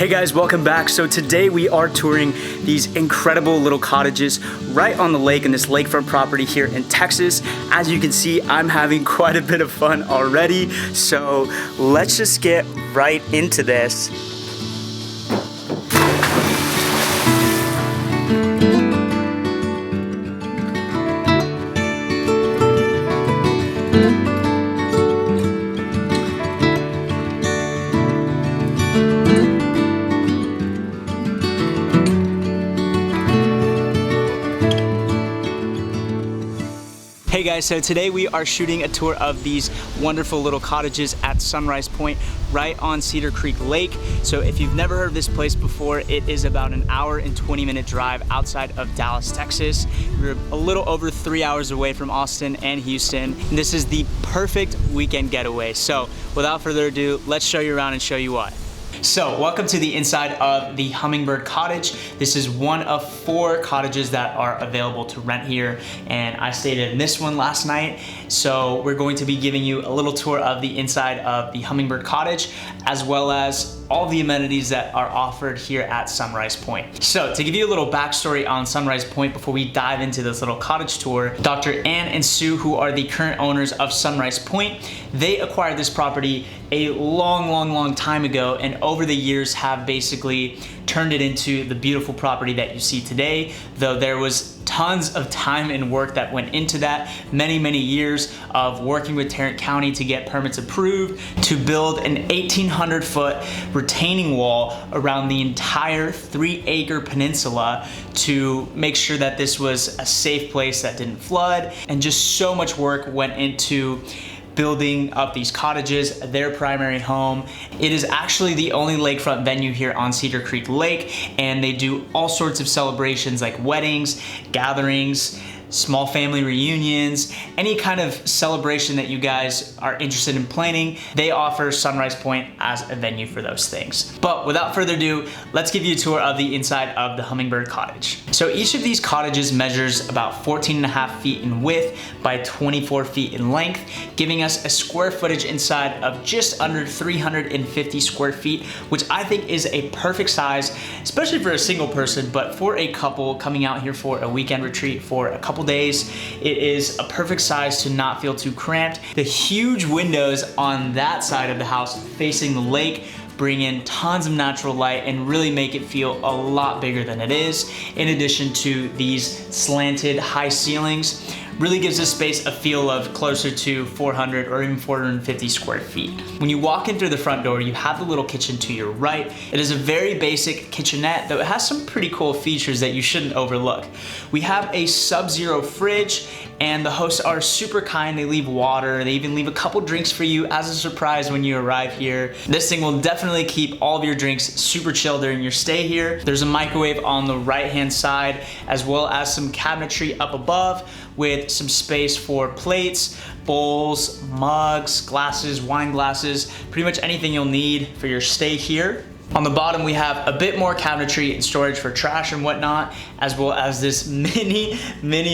Hey guys, welcome back. So today we are touring these incredible little cottages right on the lake in this lakefront property here in Texas. As you can see, I'm having quite a bit of fun already. So let's just get right into this. Hey guys, so today we are shooting a tour of these wonderful little cottages at Sunrise Point right on Cedar Creek Lake. So if you've never heard of this place before, it is about an hour and 20-minute drive outside of Dallas, Texas. We're a little over 3 hours away from Austin and Houston. And this is the perfect weekend getaway. So without further ado, let's show you around and show you why. So welcome to the inside of the Hummingbird Cottage. This is one of 4 cottages that are available to rent here, and I stayed in this one last night. So we're going to be giving you a little tour of the inside of the Hummingbird Cottage, as well as all the amenities that are offered here at Sunrise Point. So to give you a little backstory on Sunrise Point before we dive into this little cottage tour, Dr. Ann and Sue, who are the current owners of Sunrise Point, they acquired this property a long time ago, and over the years have basically turned it into the beautiful property that you see today, though there was tons of time and work that went into that. Many years of working with Tarrant County to get permits approved, to build an 1,800 foot retaining wall around the entire 3-acre peninsula to make sure that this was a safe place that didn't flood, and just so much work went into building up these cottages, their primary home. It is actually the only lakefront venue here on Cedar Creek Lake, and they do all sorts of celebrations like weddings, gatherings, small family reunions, any kind of celebration that you guys are interested in planning. They offer Sunrise Point as a venue for those things. But without further ado, let's give you a tour of the inside of the Hummingbird Cottage. So each of these cottages measures about 14.5 feet in width by 24 feet in length, giving us a square footage inside of just under 350 square feet, which I think is a perfect size, especially for a single person, but for a couple coming out here for a weekend retreat for a couple days, it is a perfect size to not feel too cramped. The huge windows on that side of the house facing the lake bring in tons of natural light and really make it feel a lot bigger than it is. In addition to these slanted high ceilings, really gives this space a feel of closer to 400 or even 450 square feet. When you walk in through the front door, you have the little kitchen to your right. It is a very basic kitchenette, though it has some pretty cool features that you shouldn't overlook. We have a sub-zero fridge, and the hosts are super kind. They leave water, they even leave a couple drinks for you as a surprise when you arrive here. This thing will definitely keep all of your drinks super chill during your stay here. There's a microwave on the right-hand side, as well as some cabinetry up above with some space for plates, bowls, mugs, glasses, wine glasses, pretty much anything you'll need for your stay here. On the bottom, we have a bit more cabinetry and storage for trash and whatnot, as well as this mini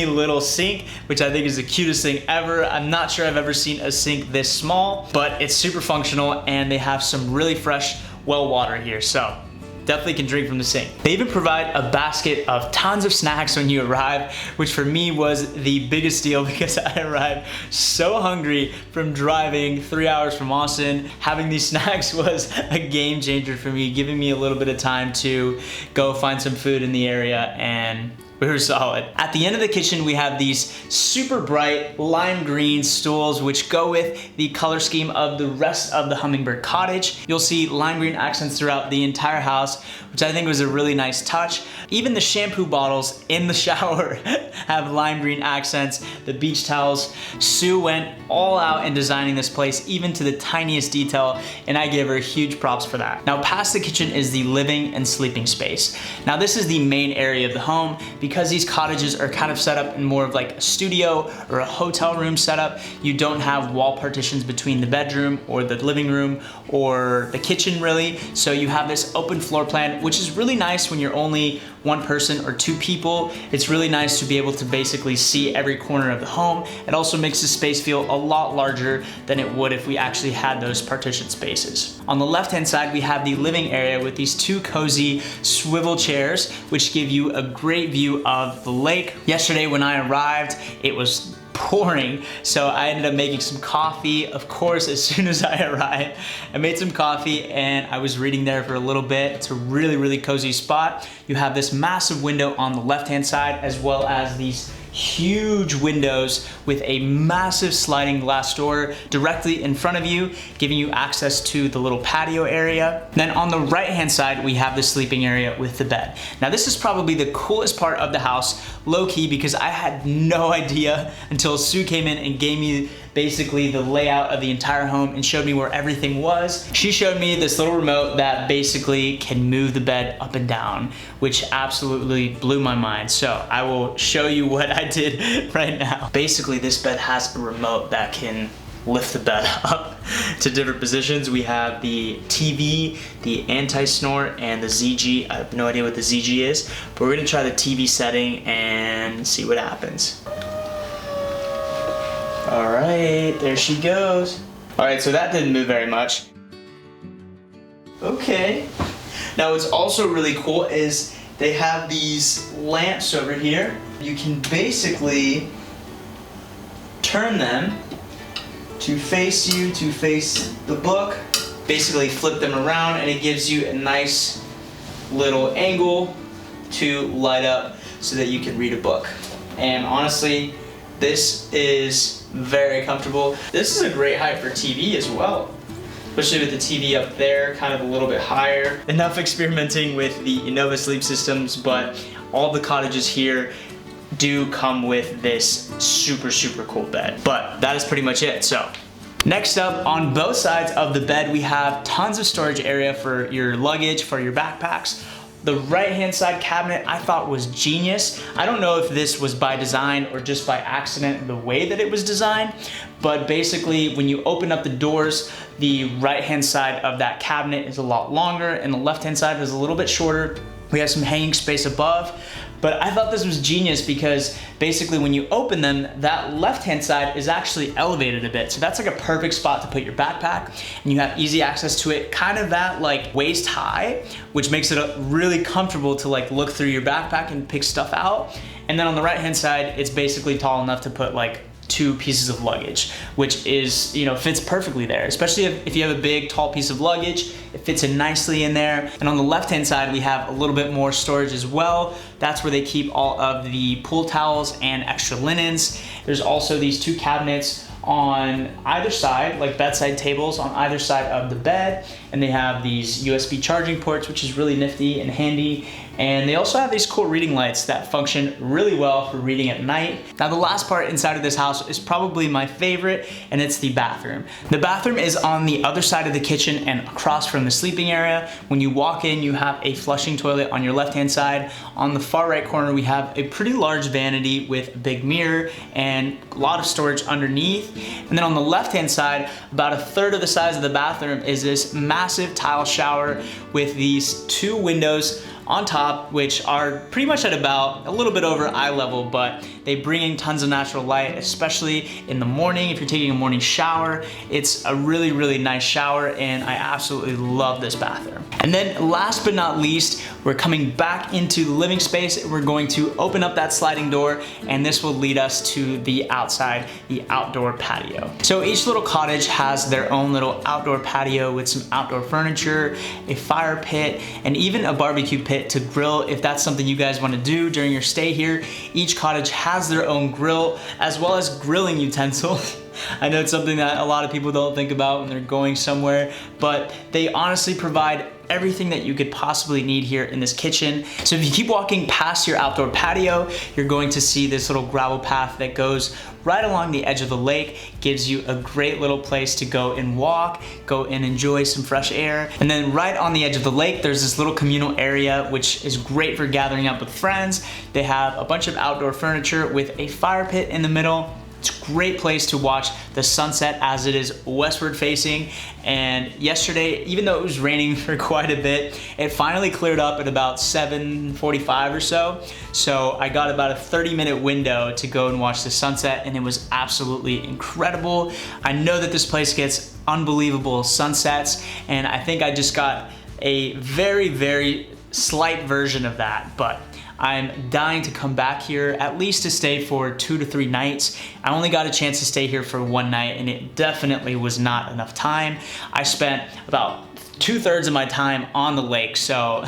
little sink, which I think is the cutest thing ever. I'm not sure I've ever seen a sink this small, but it's super functional, and they have some really fresh well water here. So definitely can drink from the sink. They even provide a basket of tons of snacks when you arrive, which for me was the biggest deal because I arrived so hungry from driving 3 hours from Austin. Having these snacks was a game changer for me, giving me a little bit of time to go find some food in the area, and we were solid. At the end of the kitchen, we have these super bright lime green stools, which go with the color scheme of the rest of the Hummingbird Cottage. You'll see lime green accents throughout the entire house, which I think was a really nice touch. Even the shampoo bottles in the shower have lime green accents, the beach towels. Sue went all out in designing this place, even to the tiniest detail, and I give her huge props for that. Now, past the kitchen is the living and sleeping space. Now, this is the main area of the home. Because these cottages are kind of set up in more of like a studio or a hotel room setup, you don't have wall partitions between the bedroom or the living room or the kitchen really. So you have this open floor plan, which is really nice when you're only one person or two people, it's really nice to be able to basically see every corner of the home. It also makes the space feel a lot larger than it would if we actually had those partition spaces. On the left-hand side, we have the living area with these two cozy swivel chairs, which give you a great view of the lake. Yesterday when I arrived, it was pouring, so I ended up making some coffee. Of course, as soon as I arrived, I made some coffee and I was reading there for a little bit. It's a really, really cozy spot. You have this massive window on the left-hand side, as well as these huge windows with a massive sliding glass door directly in front of you, giving you access to the little patio area. Then on the right hand side, we have the sleeping area with the bed. Now this is probably the coolest part of the house, low-key, because I had no idea until Sue came in and gave me basically the layout of the entire home and showed me where everything was. She showed me this little remote that basically can move the bed up and down, which absolutely blew my mind. So I will show you what I did right now. Basically, this bed has a remote that can lift the bed up to different positions. We have the TV, the anti-snore, and the ZG. I have no idea what the ZG is, but we're gonna try the TV setting and see what happens. All right, there she goes. All right, so that didn't move very much. Okay. Now what's also really cool is they have these lamps over here. You can basically turn them to face you, to face the book. Basically flip them around and it gives you a nice little angle to light up so that you can read a book. And honestly, this is very comfortable. This is a great height for TV as well, especially with the TV up there, kind of a little bit higher. Enough experimenting with the Innova sleep systems, but all the cottages here do come with this super, super cool bed. But that is pretty much it. So next up, on both sides of the bed, we have tons of storage area for your luggage, for your backpacks. The right-hand side cabinet I thought was genius. I don't know if this was by design or just by accident the way that it was designed, but basically when you open up the doors, the right-hand side of that cabinet is a lot longer and the left-hand side is a little bit shorter. We have some hanging space above, but I thought this was genius because basically when you open them, that left-hand side is actually elevated a bit. So that's like a perfect spot to put your backpack and you have easy access to it, kind of at like waist high, which makes it really comfortable to like look through your backpack and pick stuff out. And then on the right-hand side, it's basically tall enough to put like 2 pieces of luggage, which is, you know, fits perfectly there, especially if you have a big tall piece of luggage. It fits in nicely in there. And on the left hand side, we have a little bit more storage as well. That's where they keep all of the pool towels and extra linens. There's also these 2 cabinets on either side, like bedside tables on either side of the bed, and they have these USB charging ports, which is really nifty and handy. And they also have these cool reading lights that function really well for reading at night. Now the last part inside of this house is probably my favorite, and it's the bathroom. The bathroom is on the other side of the kitchen and across from the sleeping area. When you walk in, you have a flushing toilet on your left-hand side. On the far right corner, we have a pretty large vanity with a big mirror and a lot of storage underneath. And then on the left-hand side, about 1/3 of the size of the bathroom is this massive tile shower with these 2 windows on top, which are pretty much at about a little bit over eye level, but they bring in tons of natural light, especially in the morning. If you're taking a morning shower, it's a really, really nice shower, and I absolutely love this bathroom. And then last but not least, we're coming back into the living space. We're going to open up that sliding door, and this will lead us to the outside, the outdoor patio. So each little cottage has their own little outdoor patio with some outdoor furniture, a fire pit, and even a barbecue pit to grill if that's something you guys want to do during your stay here. Each cottage has their own grill as well as grilling utensils. I know it's something that a lot of people don't think about when they're going somewhere, but they honestly provide everything that you could possibly need here in this kitchen. So if you keep walking past your outdoor patio, you're going to see this little gravel path that goes right along the edge of the lake. Gives you a great little place to go and walk, go and enjoy some fresh air. And then right on the edge of the lake, there's this little communal area, which is great for gathering up with friends. They have a bunch of outdoor furniture with a fire pit in the middle. It's a great place to watch the sunset as it is westward facing. And yesterday, even though it was raining for quite a bit, it finally cleared up at about 7:45 or so. So I got about a 30-minute window to go and watch the sunset, and it was absolutely incredible. I know that this place gets unbelievable sunsets, and I think I just got a very, very slight version of that, but I'm dying to come back here, at least to stay for 2 to 3 nights. I only got a chance to stay here for 1 night, and it definitely was not enough time. I spent about 2/3 of my time on the lake, so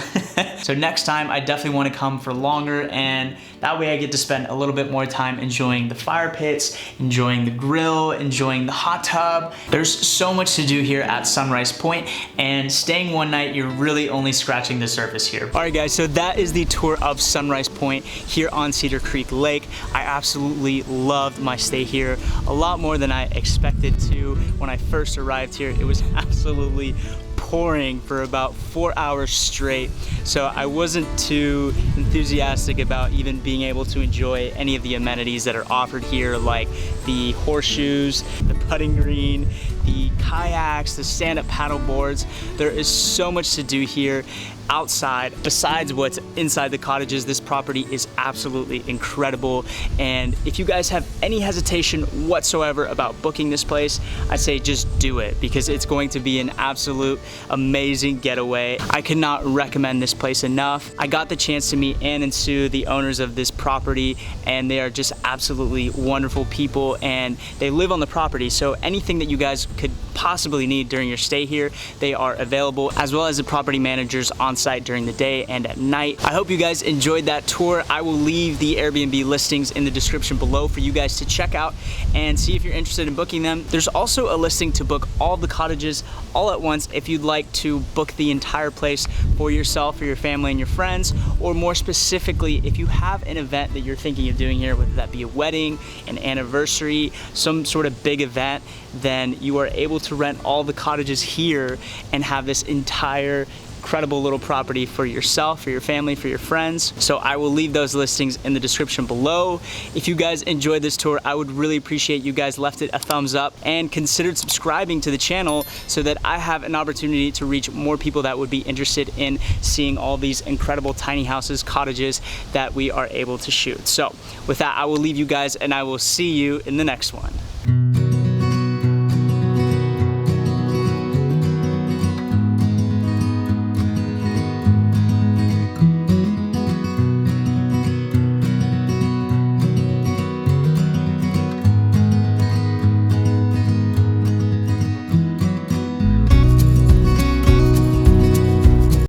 so next time I definitely want to come for longer, and that way I get to spend a little bit more time enjoying the fire pits, enjoying the grill, enjoying the hot tub. There's so much to do here at Sunrise Point, and staying 1 night, you're really only scratching the surface here. All right guys, so that is the tour of Sunrise Point here on Cedar Creek Lake. I absolutely loved my stay here, a lot more than I expected to. When I first arrived here, it was absolutely pouring for about 4 hours straight, so I wasn't too enthusiastic about even being able to enjoy any of the amenities that are offered here, like the horseshoes, the putting green, the kayaks, the stand-up paddle boards. There is so much to do here outside. Besides what's inside the cottages, this property is absolutely incredible, and if you guys have any hesitation whatsoever about booking this place, I'd say just do it, because it's going to be an absolute amazing getaway. I could not recommend this place enough. I got the chance to meet Ann and Sue, the owners of this property, and they are just absolutely wonderful people, and they live on the property, so anything that you guys could possibly need during your stay here, they are available, as well as the property managers on site during the day and at night. I hope you guys enjoyed that tour. I will leave the Airbnb listings in the description below for you guys to check out and see if you're interested in booking them. There's also a listing to book all the cottages all at once if you'd like to book the entire place for yourself or your family and your friends, or more specifically, if you have an event that you're thinking of doing here, whether that be a wedding, an anniversary, some sort of big event, then you are able to rent all the cottages here and have this entire incredible little property for yourself, for your family, for your friends. So I will leave those listings in the description below. If you guys enjoyed this tour, I would really appreciate you guys left it a thumbs up and considered subscribing to the channel so that I have an opportunity to reach more people that would be interested in seeing all these incredible tiny houses, cottages that we are able to shoot. So with that, I will leave you guys, and I will see you in the next one.